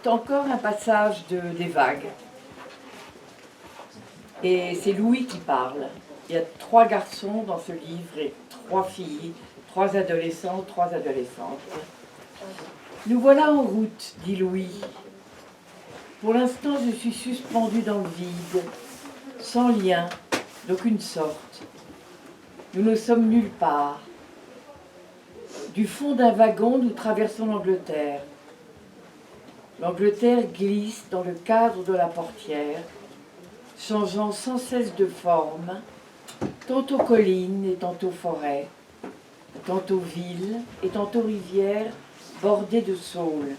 C'est encore un passage des vagues. Et c'est Louis qui parle. Il y a 3 garçons dans ce livre et 3 filles, 3 adolescents, 3 adolescentes. Nous voilà en route, dit Louis. Pour l'instant, je suis suspendu dans le vide, sans lien, d'aucune sorte. Nous ne sommes nulle part. Du fond d'un wagon, nous traversons l'Angleterre. L'Angleterre glisse dans le cadre de la portière, changeant sans cesse de forme, tantôt colline et tantôt forêt, tantôt ville et tantôt rivière bordée de saules.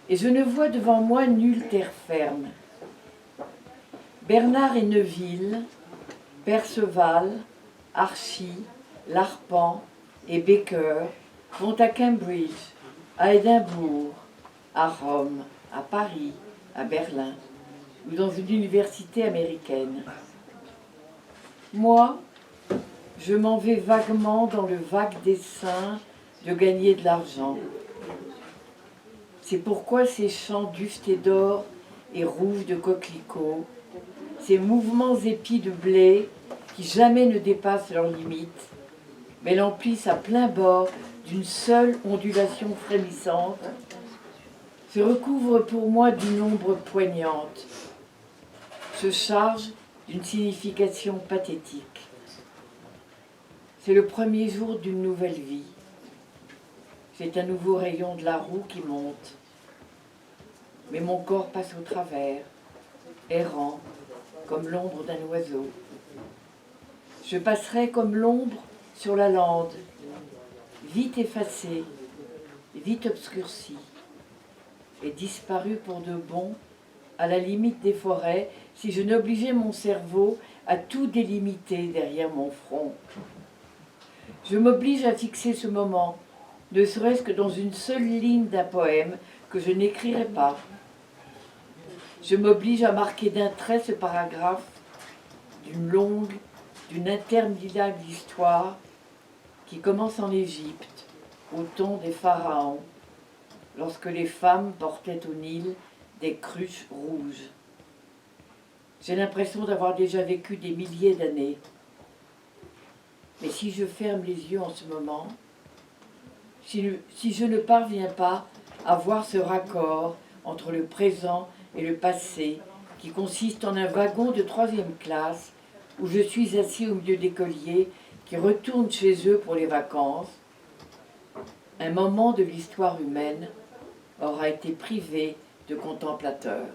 Et je ne vois devant moi nulle terre ferme. Bernard et Neville, Perceval, Archie, Larpent et Baker vont à Cambridge, à Édimbourg, à Rome, à Paris, à Berlin ou dans une université américaine. Moi, je m'en vais vaguement dans le vague dessein de gagner de l'argent. C'est pourquoi ces champs duftés d'or et rouges de coquelicots, ces mouvements épis de blé qui jamais ne dépassent leurs limites, mais l'emplissent à plein bord d'une seule ondulation frémissante, se recouvrent pour moi d'une ombre poignante, se chargent d'une signification pathétique. C'est le premier jour d'une nouvelle vie. C'est un nouveau rayon de la roue qui monte. Mais mon corps passe au travers, errant, comme l'ombre d'un oiseau. Je passerai comme l'ombre sur la lande, vite effacée, vite obscurcie, et disparue pour de bon, à la limite des forêts, si je n'obligeais mon cerveau à tout délimiter derrière mon front. Je m'oblige à fixer ce moment, ne serait-ce que dans une seule ligne d'un poème que je n'écrirai pas. Je m'oblige à marquer d'un trait ce paragraphe d'une longue, d'une interminable histoire qui commence en Égypte, au temps des pharaons, lorsque les femmes portaient au Nil des cruches rouges. J'ai l'impression d'avoir déjà vécu des milliers d'années. Mais si je ferme les yeux en ce moment, si je ne parviens pas à voir ce raccord entre le présent et le passé, qui consiste en un wagon de 3e classe, où je suis assis au milieu d'écoliers qui retournent chez eux pour les vacances, un moment de l'histoire humaine aura été privé de contemplateurs.